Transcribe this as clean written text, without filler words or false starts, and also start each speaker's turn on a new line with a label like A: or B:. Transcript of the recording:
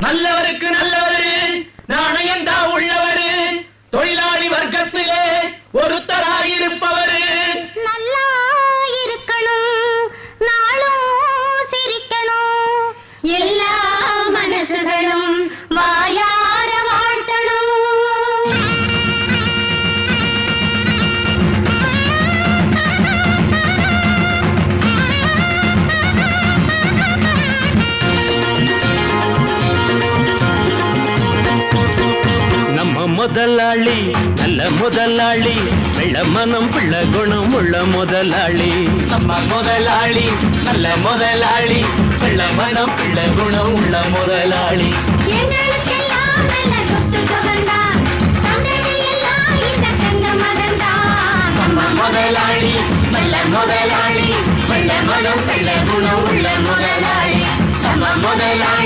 A: நல்லவருக்கு நல்லவரு நாணயந்தா உள்ளவரு தொழிலாளி வர்க்கத்திலே ஒருத்தராயிருப்பவரு
B: நல்லா இருக்கணும் நாளும் சிரிக்கணும் எல்லா மனசுகளும் வாயார வாழ்த்தணும்
C: நம்ம முதலாளி நல்ல முதலாளி வெள்ள மனம் பிள்ள குணம் உள்ள முதலாளி
A: நம்ம முதலாளி நல்ல முதலாளி வெள்ள மனம் பிள்ளை குணம் உள்ள முதலாளி
B: எங்களுக்கெல்லாம் நல்ல சொத்து சுகந்தான் தந்தையெல்லாம் இந்த தங்க மகன்தான்
A: நம்ம முதலாளி நல்ல முதலாளி வெள்ள மனம் பிள்ளை குணம் உள்ள முதலாளி நம்ம முதலாளி